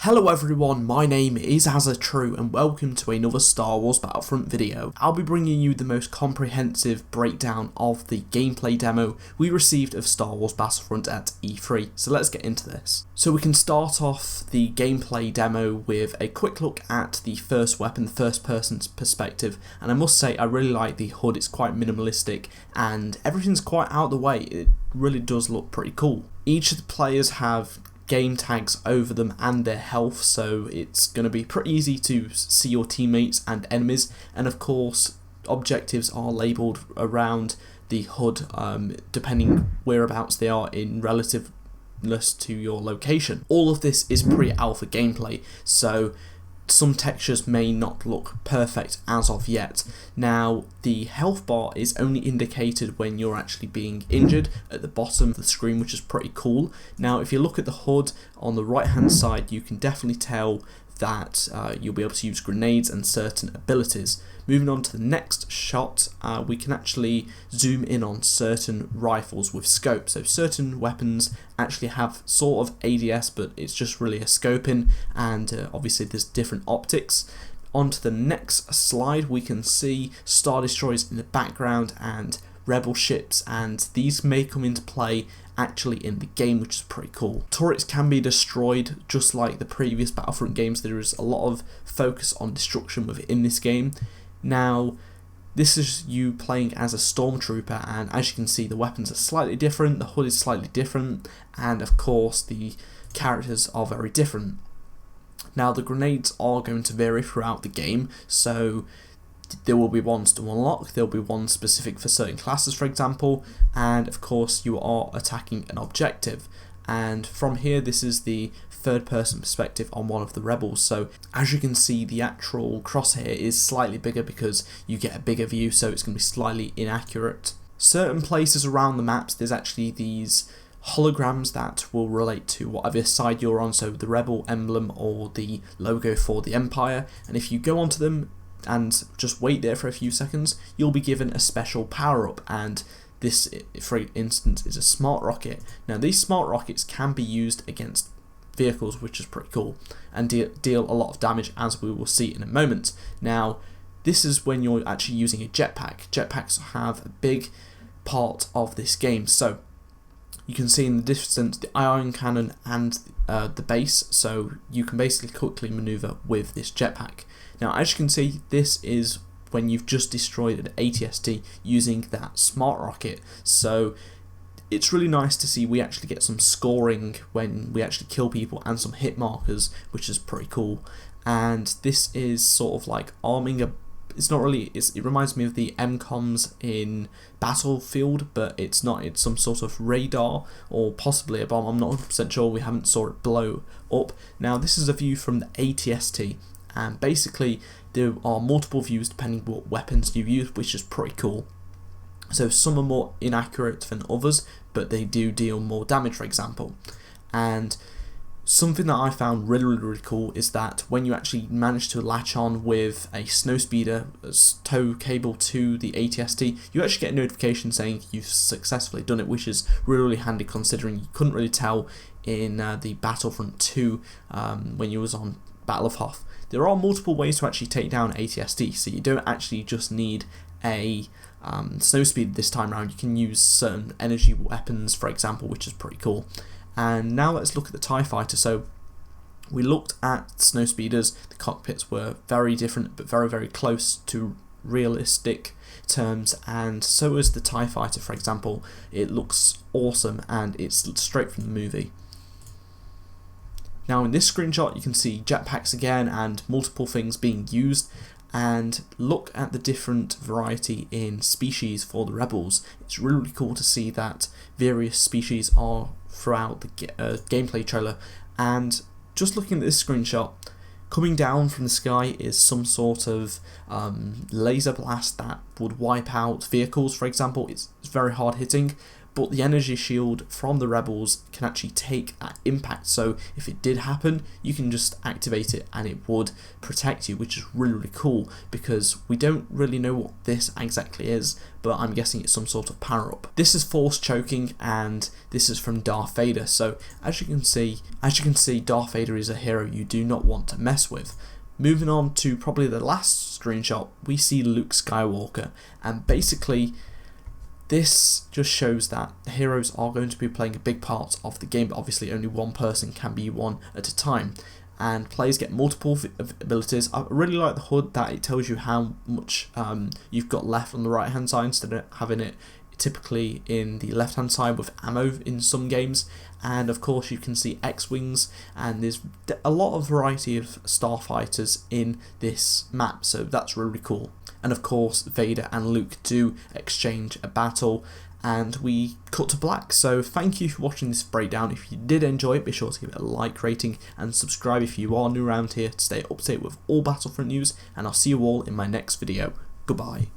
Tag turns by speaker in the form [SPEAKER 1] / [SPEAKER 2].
[SPEAKER 1] Hello everyone, my name is AZZATRU and welcome to another Star Wars Battlefront video. I'll be bringing you the most comprehensive breakdown of the gameplay demo we received of Star Wars Battlefront at E3, so let's get into this. So we can start off the gameplay demo with a quick look at the first weapon, the first person's perspective, and I must say I really like the HUD. It's quite minimalistic and everything's quite out of the way. It really does look pretty cool. Each of the players have game tags over them and their health, so it's going to be pretty easy to see your teammates and enemies, and of course objectives are labelled around the HUD depending whereabouts they are in relativeness to your location. All of this is pre-alpha gameplay, so some textures may not look perfect as of yet. Now, the health bar is only indicated when you're actually being injured at the bottom of the screen, which is pretty cool. Now, if you look at the HUD on the right hand side, you can definitely tell that you'll be able to use grenades and certain abilities. Moving on to the next shot, we can actually zoom in on certain rifles with scope. So certain weapons actually have sort of ADS, but it's just really a scoping, and obviously there's different optics. On to the next slide, we can see Star Destroyers in the background and rebel ships, and these may come into play actually in the game, which is pretty cool. Turrets can be destroyed just like the previous Battlefront games. There is a lot of focus on destruction within this game. Now, this is you playing as a stormtrooper, and as you can see, the weapons are slightly different, the HUD is slightly different, and of course the characters are very different. Now, the grenades are going to vary throughout the game, so there will be ones to unlock, there will be ones specific for certain classes, for example, and of course you are attacking an objective. And from here, this is the third person perspective on one of the rebels, so as you can see, the actual crosshair is slightly bigger because you get a bigger view, so it's going to be slightly inaccurate. Certain places around the maps, there's actually these holograms that will relate to whatever side you're on, so the rebel emblem or the logo for the Empire, and if you go onto them and just wait there for a few seconds, you'll be given a special power-up, and this, for instance, is a smart rocket. Now, these smart rockets can be used against vehicles, which is pretty cool, and deal a lot of damage, as we will see in a moment. Now, this is when you're actually using a jetpack. Jetpacks have a big part of this game, so you can see in the distance the ion cannon and the base, so you can basically quickly maneuver with this jetpack. Now, as you can see, this is when you've just destroyed an ATST using that smart rocket, so it's really nice to see we actually get some scoring when we actually kill people and some hit markers, which is pretty cool. And this is sort of like arming a, it's not really, it reminds me of the MCOMs in Battlefield, but it's not, it's some sort of radar or possibly a bomb, I'm not 100% sure, we haven't saw it blow up. Now, this is a view from the ATST, and basically there are multiple views depending what weapons you use, which is pretty cool. So some are more inaccurate than others, but they do deal more damage, for example. And something that I found really cool is that when you actually manage to latch on with a snowspeeder tow cable to the ATST, you actually get a notification saying you've successfully done it, which is really handy considering you couldn't really tell in the Battlefront 2 when you was on Battle of Hoth. There are multiple ways to actually take down ATST, so you don't actually just need a snowspeed this time around. You can use certain energy weapons, for example, which is pretty cool. And now let's look at the TIE Fighter. So we looked at snowspeeders, the cockpits were very different but very close to realistic terms, and so is the TIE Fighter, for example. It looks awesome and it's straight from the movie. Now, in this screenshot you can see jetpacks again and multiple things being used, and look at the different variety in species for the rebels. It's really cool to see that various species are throughout the gameplay trailer. And just looking at this screenshot, coming down from the sky is some sort of laser blast that would wipe out vehicles, for example. It's very hard hitting, but the energy shield from the rebels can actually take that impact, so if it did happen you can just activate it and it would protect you, which is really cool, because we don't really know what this exactly is, but I'm guessing it's some sort of power up. This is force choking, and this is from Darth Vader. So as you can see, Darth Vader is a hero you do not want to mess with. Moving on to probably the last screenshot, we see Luke Skywalker, and basically this just shows that the heroes are going to be playing a big part of the game, but obviously only one person can be one at a time, and players get multiple abilities. I really like the HUD that it tells you how much you've got left on the right hand side instead of having it typically in the left hand side with ammo in some games. And of course you can see X-Wings, and there's a lot of variety of starfighters in this map, so that's really cool. And of course Vader and Luke do exchange a battle, and we cut to black. So thank you for watching this breakdown. If you did enjoy it, be sure to give it a like rating and subscribe if you are new around here to stay up to date with all Battlefront news, and I'll see you all in my next video. Goodbye.